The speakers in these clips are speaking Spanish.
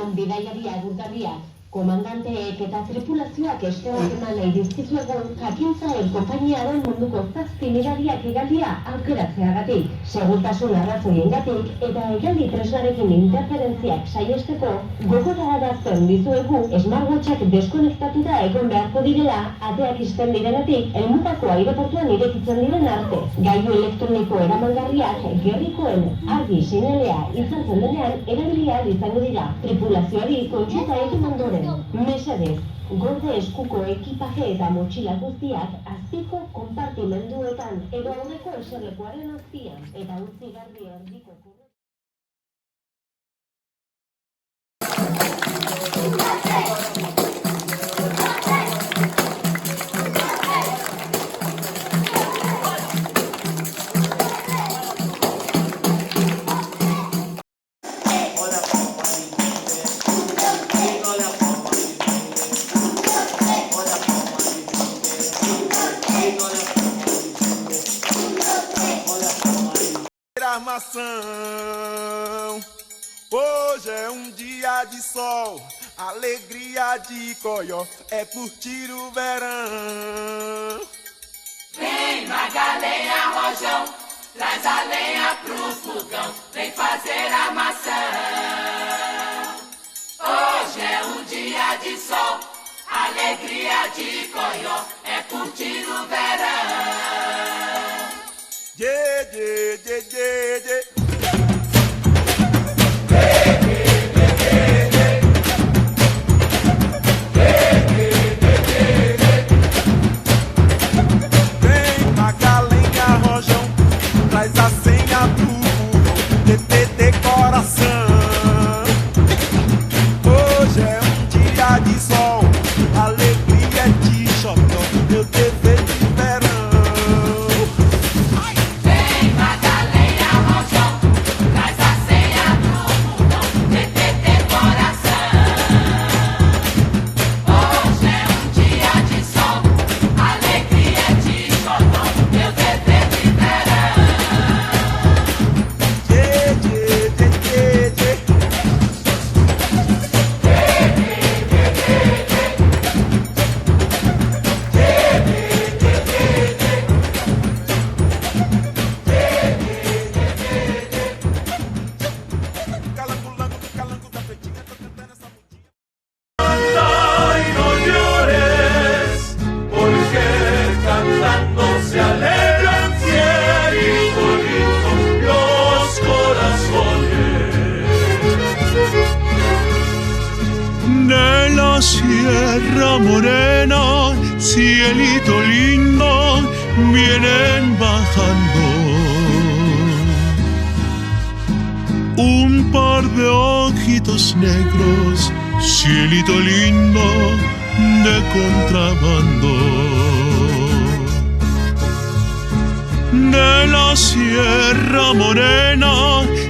Artean bidaiaria agurtariak, komandanteek eta tripulazioak eskerrak eman nahi dizkizuegun jakintzaen konpainiaren munduko 7 mirariak hegaldia aukeratzeagatik. Segurtasun arrazoiengatik eta hegaldi tresnarekin interferentziak saihesteko gogorarazten dizuegu smartwatchak deskonektatuta egon beharko direla ateak ixten direnetik helmutako aireportuan irekitzen diren arte. Gailu elektroniko eramangarriak gerrikoen argi seinalea izantzen denean erabilia izango dira. Tripulazioari kontsulta egin ondoren. Mesedez, gorde eskuko ekipaje eta motxila guztiak azpiko konpartimenduetan edo aurreko eserlekuaren azpian eta utzi garbi erdiko Hoje é dia de sol, alegria de Coió, é curtir o verão. Vem Magalenha, Rojão, traz a lenha pro fogão, vem fazer a maçã. Hoje é dia de sol, alegria de Coió, é curtir o verão. Yeah, yeah, yeah, yeah, yeah. Traz a senha do TTT coração. Hoje é dia de sol, alegria de xodó, meu dever de verão. Vem Magalenha, Rojão, traz a senha do fundão, TTT coração. Hoje é dia de sol, alegria de xodó, meu dever de verão. Sierra Morena, cielito lindo, vienen bajando un par de ojitos negros, cielito lindo de contrabando. De la Sierra Morena,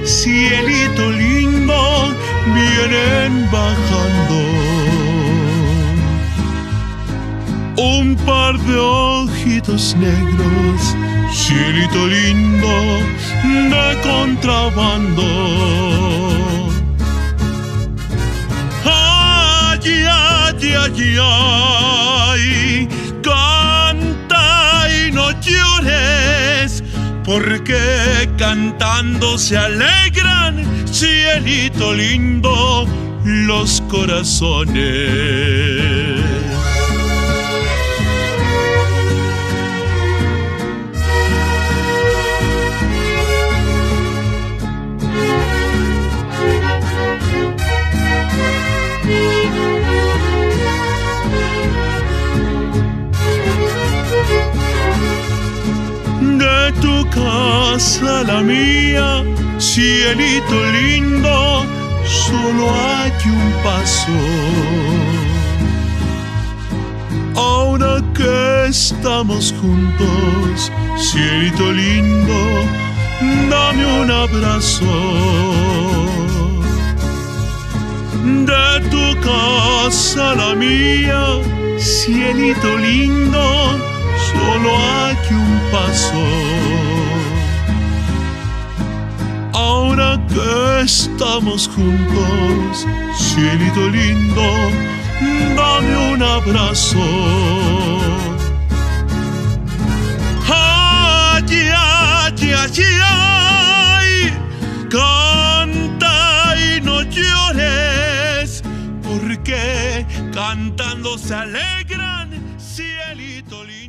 cielito lindo, vienen bajando un par de ojitos negros, cielito lindo de contrabando. Ay, ay, ay, ay, canta y no llores, porque cantando se alegran, cielito lindo, los corazones. De tu casa a la mía, cielito lindo, solo hay un paso. Ahora que estamos juntos, cielito lindo, dame un abrazo. De tu casa a la mía, cielito lindo, solo hay un paso. Ahora que estamos juntos, cielito lindo, dame un abrazo. Ay, ay, ay, ay, canta y no llores, porque cantando se alegran, cielito lindo.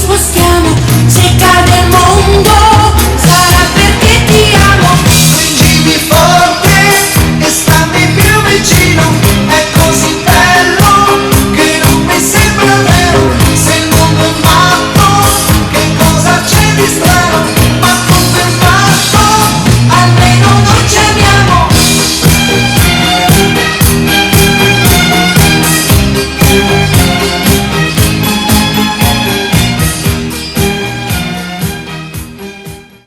spostiamo, se cade